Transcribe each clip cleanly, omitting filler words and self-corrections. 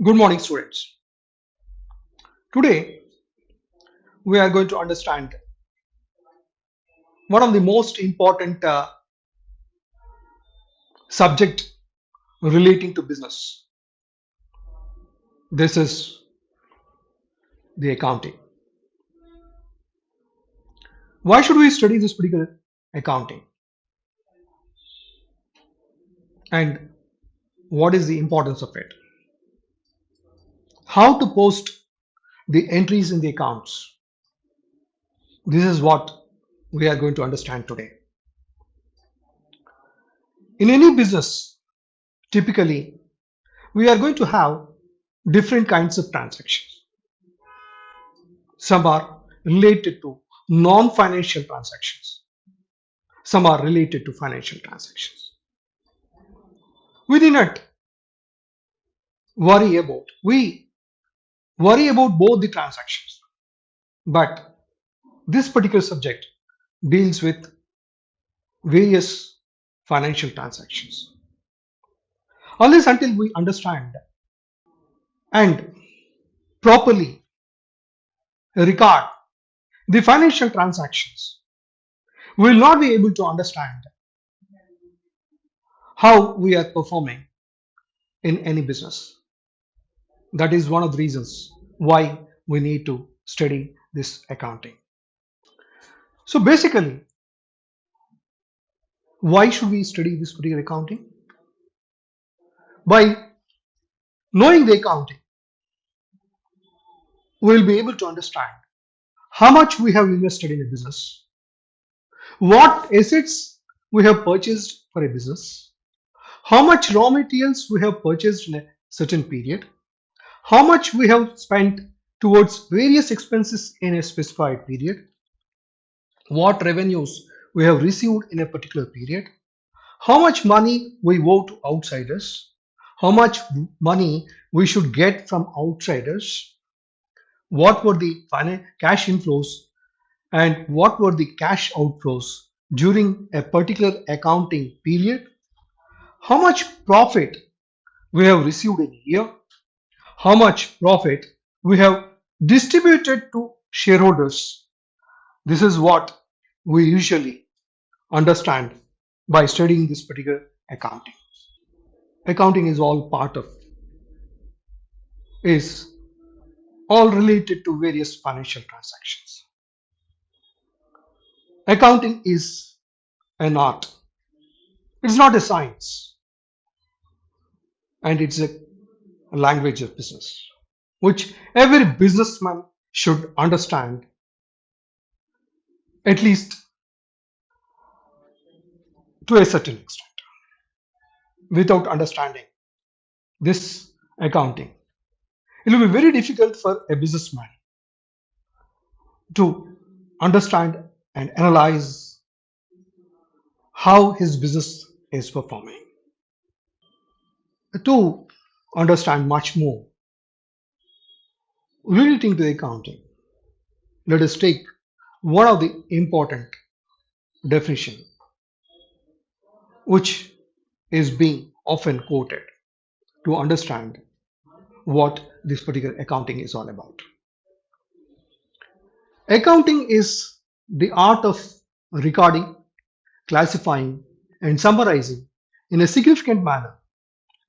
Good morning, students. Today, we are going to understand one of the most important subject relating to business. This is the accounting. Why should we study this particular accounting? And what is the importance of it? How to post the entries in the accounts? This is what we are going to understand today. In any business, typically, we are going to have different kinds of transactions. Some are related to non-financial transactions. Some are related to financial transactions. We do not we worry about both the transactions. But this particular subject deals with various financial transactions. Unless until we understand and properly record the financial transactions, we will not be able to understand how we are performing in any business. That is one of the reasons why we need to study this accounting. So basically, why should we study this particular accounting? By knowing the accounting, we will be able to understand how much we have invested in a business, what assets we have purchased for a business, how much raw materials we have purchased in a certain period, how much we have spent towards various expenses in a specified period, what revenues we have received in a particular period, how much money we owe to outsiders, how much money we should get from outsiders, what were the cash inflows and what were the cash outflows during a particular accounting period, how much profit we have received in a year, how much profit we have distributed to shareholders. This is what we usually understand by studying this particular accounting. Accounting is all part of, is all related to various financial transactions. Accounting is an art. It's not a science, and it's a language of business, which every businessman should understand at least to a certain extent. Without understanding this accounting, it will be very difficult for a businessman to understand and analyze how his business is performing. To understand much more relating to the accounting, let us take one of the important definition which is being often quoted to understand what this particular accounting is all about. Accounting is the art of recording, classifying, and summarizing in a significant manner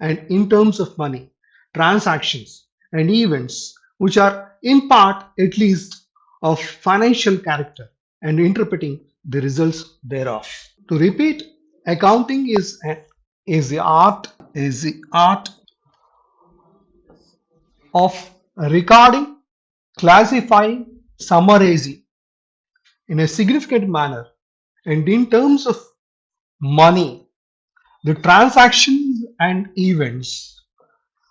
and in terms of money, transactions, and events which are in part at least of financial character and interpreting the results thereof. To repeat, accounting is the art of recording, classifying, summarizing in a significant manner and in terms of money, the transactions and events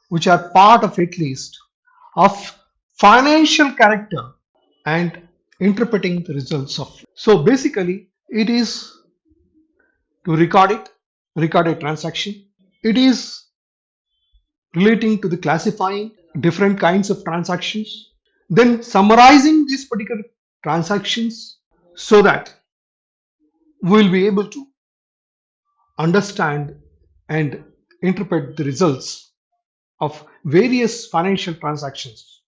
which are part of at least of financial character and interpreting the results of. So basically, it is to record a transaction. It is relating to the classifying different kinds of transactions, then summarizing these particular transactions so that we will be able to understand and interpret the results of various financial transactions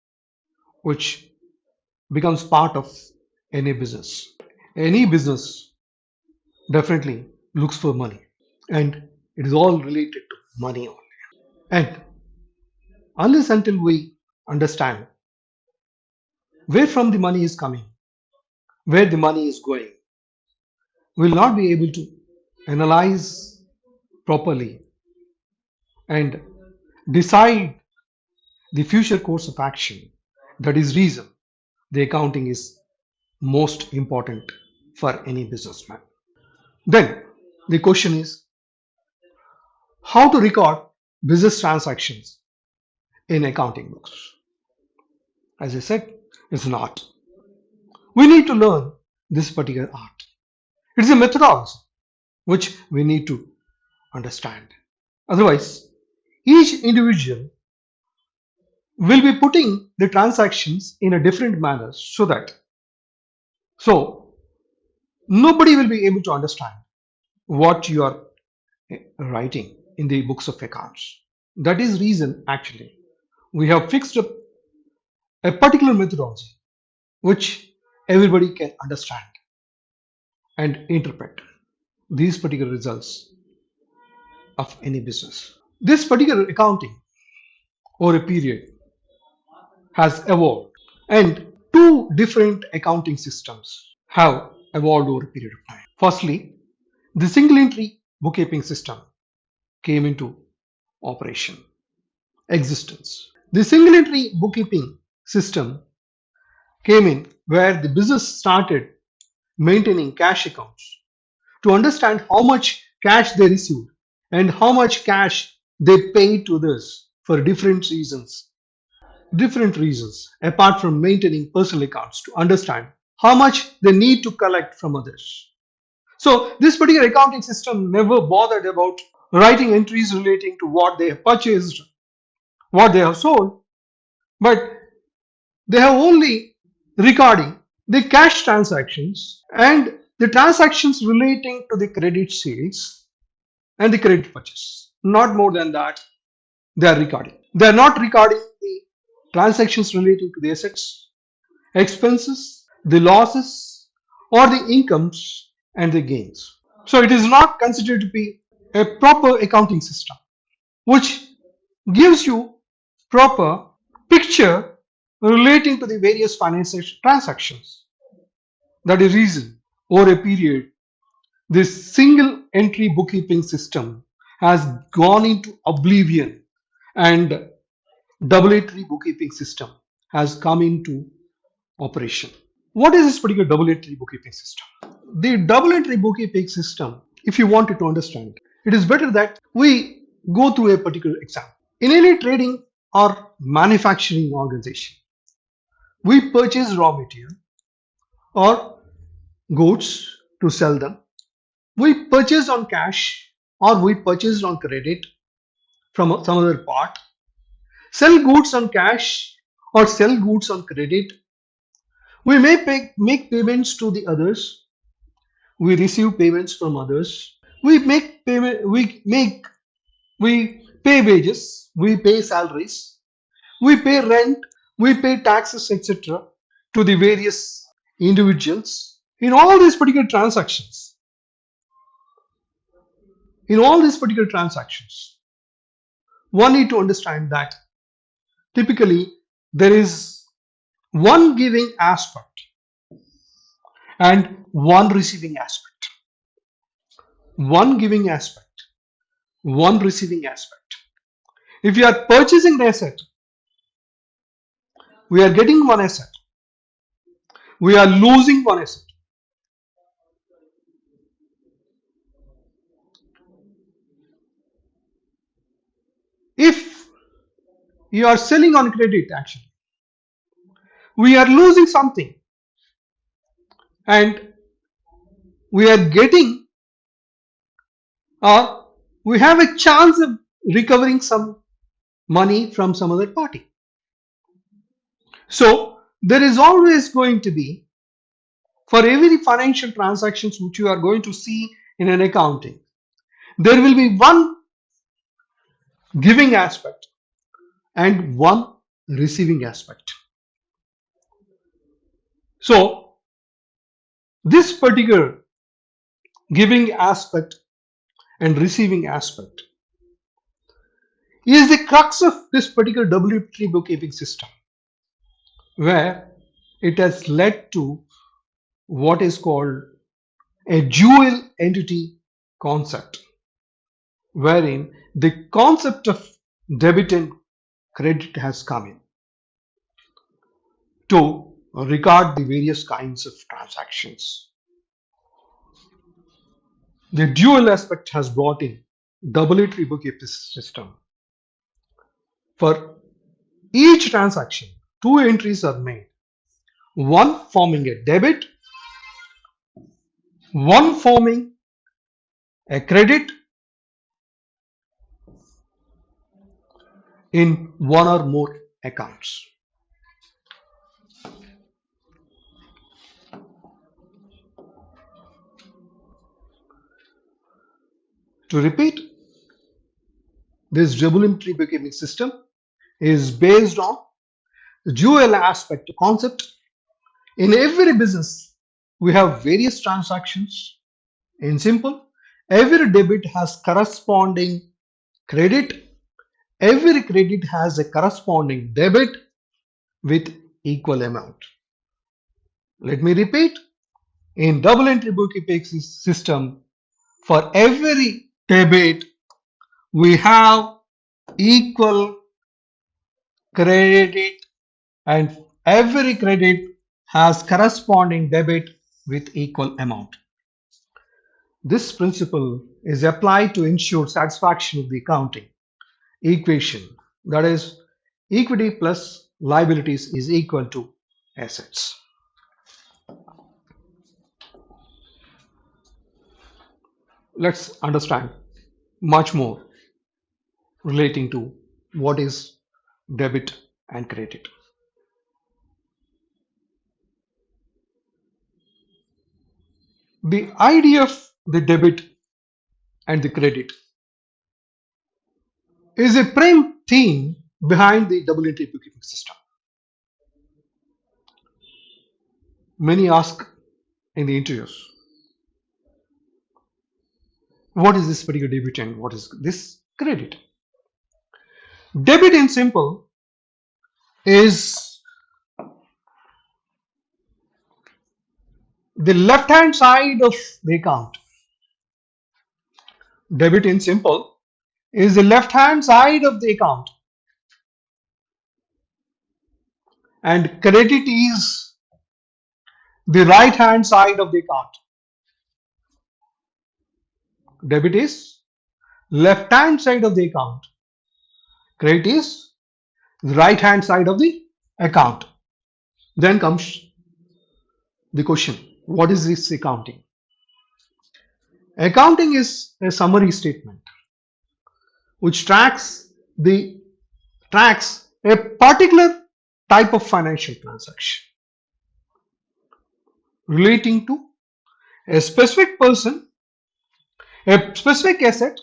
which becomes part of any business. Any business definitely looks for money, and it is all related to money only. And unless until we understand where from the money is coming, where the money is going, we will not be able to analyze properly and decide the future course of action. That is reason the accounting is most important for any businessman. Then the question is how to record business transactions in accounting books. As I said, it's an art. We need to learn this particular art. It's a methodology which we need to understand. Otherwise, each individual will be putting the transactions in a different manner so nobody will be able to understand what you are writing in the books of accounts. That is reason actually we have fixed up a particular methodology which everybody can understand and interpret these particular results of any business. This particular accounting over a period has evolved, and two different accounting systems have evolved over a period of time. Firstly, the single entry bookkeeping system came into operation, existence. The single entry bookkeeping system came in where the business started maintaining cash accounts to understand how much cash they received and how much cash they paid to others for different reasons apart from maintaining personal accounts to understand how much they need to collect from others. So this particular accounting system never bothered about writing entries relating to what they have purchased, what they have sold, but they have only recording the cash transactions and the transactions relating to the credit sales and the credit purchase. Not more than that, they are recording. They are not recording the transactions relating to the assets, expenses, the losses, or the incomes and the gains. So it is not considered to be a proper accounting system, which gives you proper picture relating to the various financial transactions. That is reason over a period, this single entry bookkeeping system has gone into oblivion and double entry bookkeeping system has come into operation. What is this particular double entry bookkeeping system? The double entry bookkeeping system, if you wanted to understand, it is better that we go through a particular example. In any trading or manufacturing organization, we purchase raw material or goods to sell them. We purchase on cash or we purchase on credit from some other part, sell goods on cash or sell goods on credit. We may make payments to the others. We receive payments from others. We make payment. We pay wages. We pay salaries. We pay rent. We pay taxes, etc. to the various individuals. In all these particular transactions, one need to understand that typically there is one giving aspect and one receiving aspect. One giving aspect, one receiving aspect. If you are purchasing the asset, we are getting one asset. We are losing one asset. If you are selling on credit, actually, we are losing something and we are getting, or we have a chance of recovering some money from some other party. So there is always going to be, for every financial transactions which you are going to see in an accounting, there will be one giving aspect and one receiving aspect. So this particular giving aspect and receiving aspect is the crux of this particular W3 bookkeeping system, where it has led to what is called a dual entity concept, wherein the concept of debit and credit has come in to regard the various kinds of transactions. The dual aspect has brought in W3 bookkeeping system. For each transaction, two entries are made, one forming a debit, one forming a credit in one or more accounts. To repeat, this W3 bookkeeping system is based on the dual aspect concept. In every business, we have various transactions. In simple, every debit has corresponding credit, every credit has a corresponding debit with equal amount. Let me repeat, in double entry bookkeeping system, for every debit, we have equal credit, and every credit has corresponding debit with equal amount. This principle is applied to ensure satisfaction of the accounting equation, that is, equity plus liabilities is equal to assets. Let's understand much more relating to what is debit and credit. The idea of the debit and the credit is a prime theme behind the double entry bookkeeping system. Many ask in the interviews, what is this particular debit and what is this credit? Debit in simple is the left hand side of the account. Debit in simple is the left hand side of the account, and credit is the right hand side of the account. Debit is left hand side of the account, credit is the right hand side of the account. Then comes the question, what is this accounting? Accounting is a summary statement which tracks a particular type of financial transaction relating to a specific person, a specific asset,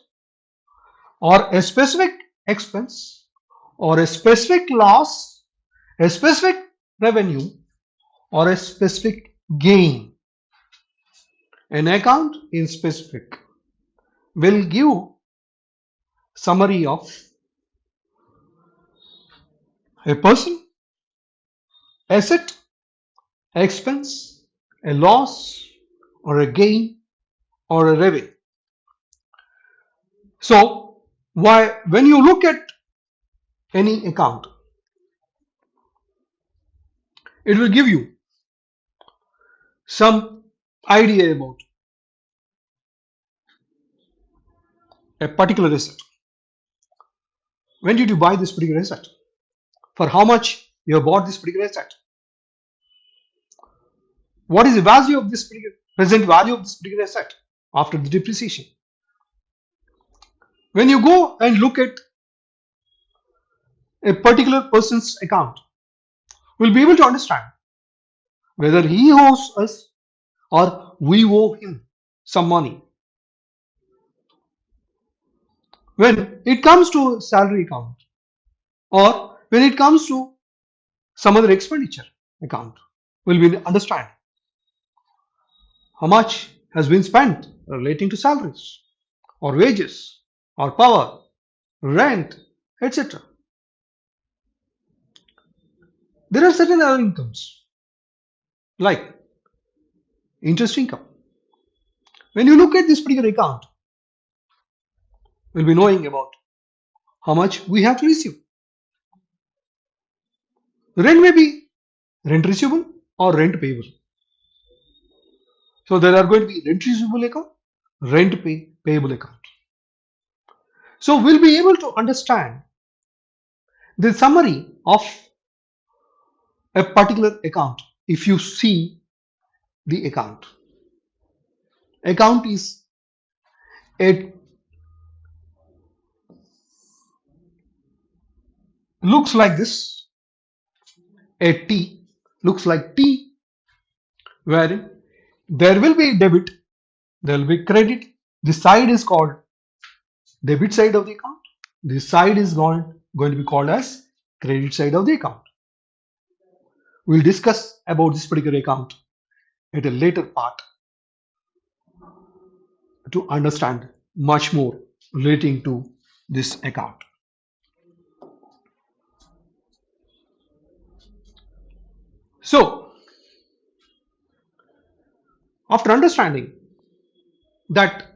or a specific expense, or a specific loss, a specific revenue, or a specific gain. An account in specific will give summary of a person, asset, expense, a loss, or a gain, or a revenue. So when you look at any account, it will give you some idea about a particular asset. When did you buy this particular asset? For how much you have bought this particular asset? What is the value of this particular present value of this particular asset after the depreciation? When you go and look at a particular person's account, we'll be able to understand whether he owes us or we owe him some money. When it comes to salary account, or when it comes to some other expenditure account, we'll be understand how much has been spent relating to salaries or wages or power, rent, etc. There are certain other incomes like interest income. When you look at this particular account, we'll be knowing about how much we have to receive. Rent may be rent receivable or rent payable. So there are going to be rent receivable account, payable account. So we'll be able to understand the summary of a particular account if you see the account. Account is it looks like this. A T looks like T, wherein there will be debit, there will be credit. This side is called debit side of the account. This side is going to be called as credit side of the account. We'll discuss about this particular account at a later part to understand much more relating to this account. So, after understanding that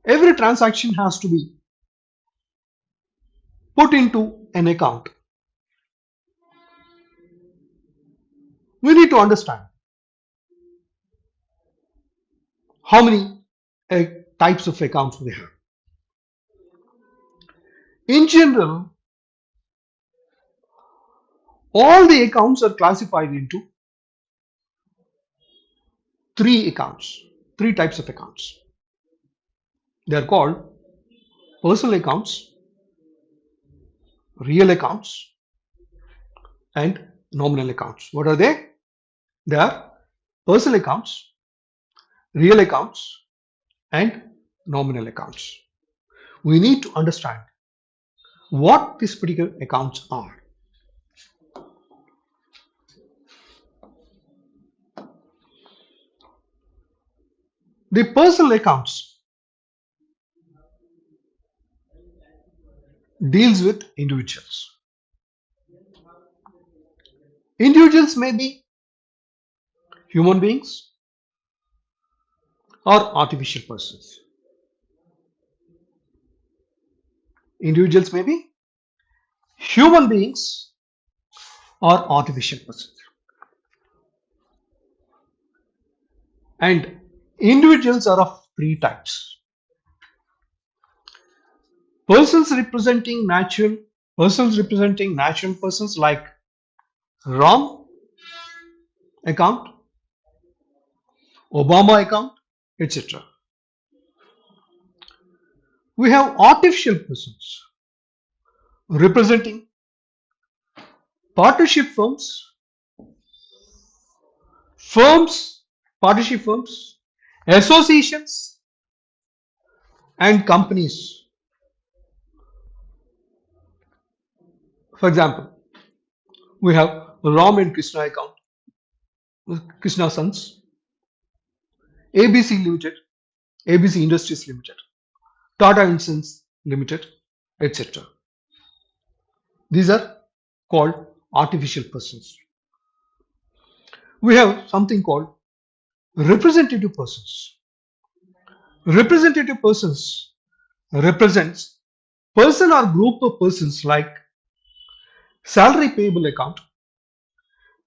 every transaction has to be put into an account, we need to understand how many types of accounts we have. In general, all the accounts are classified into three types of accounts. They are called personal accounts, real accounts, and nominal accounts. What are they? They are personal accounts, real accounts, and nominal accounts. We need to understand what these particular accounts are. The personal accounts deals with individuals. Individuals may be human beings or artificial persons. Individuals may be human beings or artificial persons. And individuals are of three types. Persons representing natural persons like Ram account, Obama account, etc. We have artificial persons representing partnership partnership firms, associations, and companies. For example, we have Ram and Krishna account, Krishna Sons, ABC Limited, ABC Industries Limited, Tata Instance Limited, etc. These are called artificial persons. We have something called representative persons. Representative persons represents person or group of persons like salary payable account,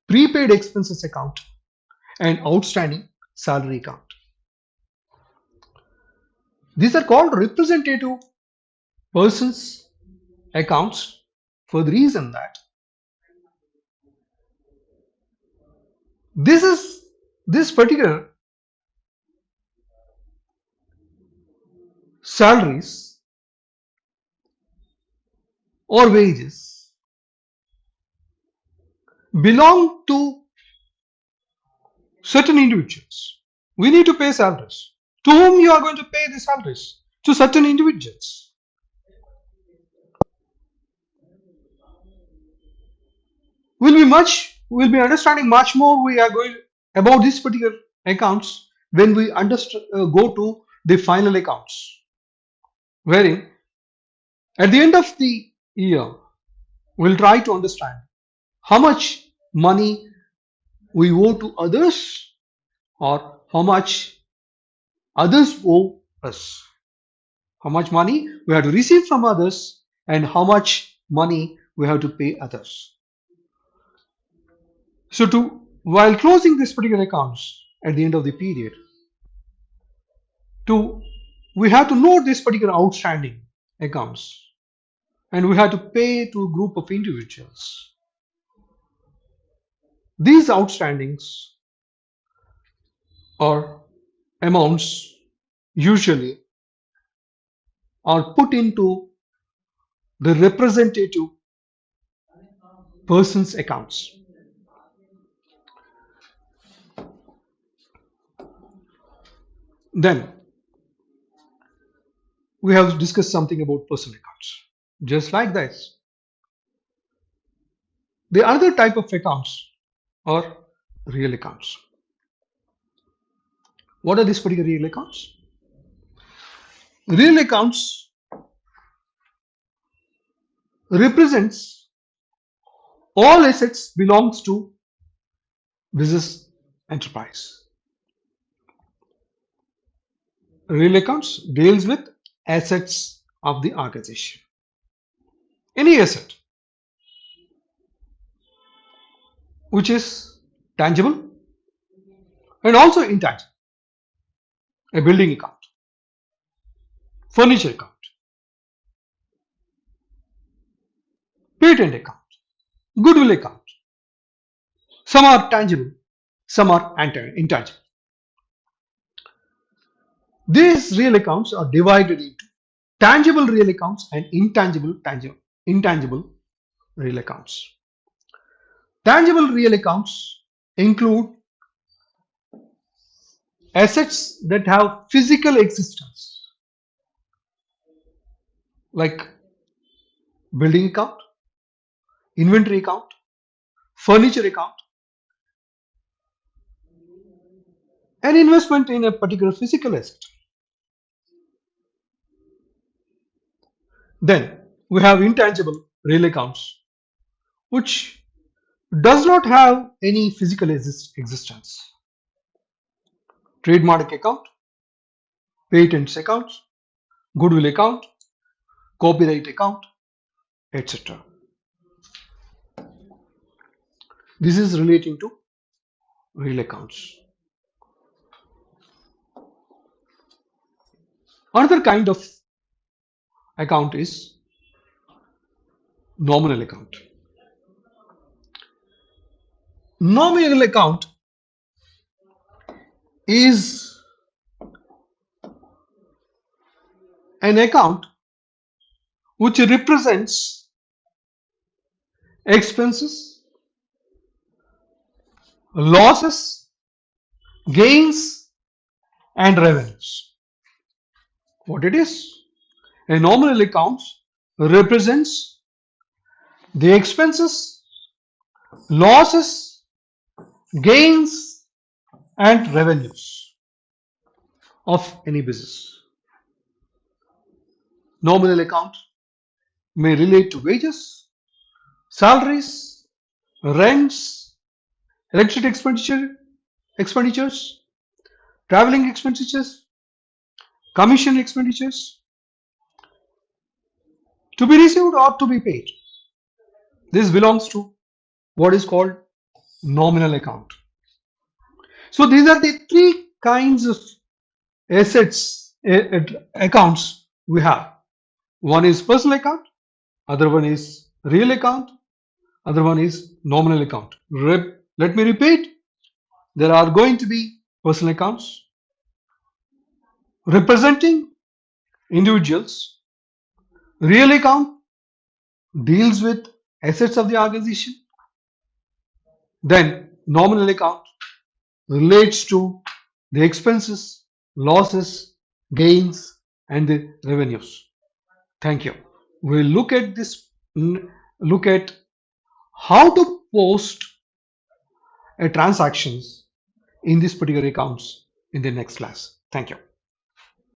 prepaid expenses account, and outstanding salary account. These are called representative persons accounts for the reason that this particular salaries or wages belong to certain individuals. We need to pay salaries. To whom you are going to pay the salaries? To certain individuals. we'll be understanding much more we are going about these particular accounts when we go to the final accounts, wherein at the end of the year we'll try to understand how much money we owe to others or how much others owe us, how much money we have to receive from others and how much money we have to pay others. So while closing this particular accounts at the end of the period, we have to note this particular outstanding accounts and we have to pay to a group of individuals. These outstandings or amounts usually are put into the representative person's accounts. Then we have discussed something about personal accounts. Just like this, the other type of accounts are real accounts. What are these particular real accounts? Real accounts represents all assets belongs to business enterprise. Real accounts deals with assets of the organization. Any asset which is tangible and also intangible. A building account, furniture account, patent account, goodwill account. Some are tangible, some are intangible. These real accounts are divided into tangible real accounts and intangible real accounts. Tangible real accounts include assets that have physical existence, like building account, inventory account, furniture account, an investment in a particular physical asset. Then we have intangible real accounts, which does not have any physical existence. Trademark account, patents account, goodwill account, copyright account, etc. This is relating to real accounts. Another kind of account is nominal account. Nominal account is an account which represents expenses, losses, gains, and revenues. What it is? A nominal account represents the expenses, losses, gains, and revenues of any business. Nominal account may relate to wages, salaries, rents, electricity expenditures, traveling expenditures, commission expenditures, to be received or to be paid. This belongs to what is called nominal account. So these are the three kinds of assets accounts we have. One is personal account, other one is real account, other one is nominal account. Let me repeat. There are going to be personal accounts representing individuals. Real account deals with assets of the organization. Then nominal account relates to the expenses, losses, gains, and the revenues. Thank you. We'll look at how to post transactions in these particular accounts in the next class. Thank you.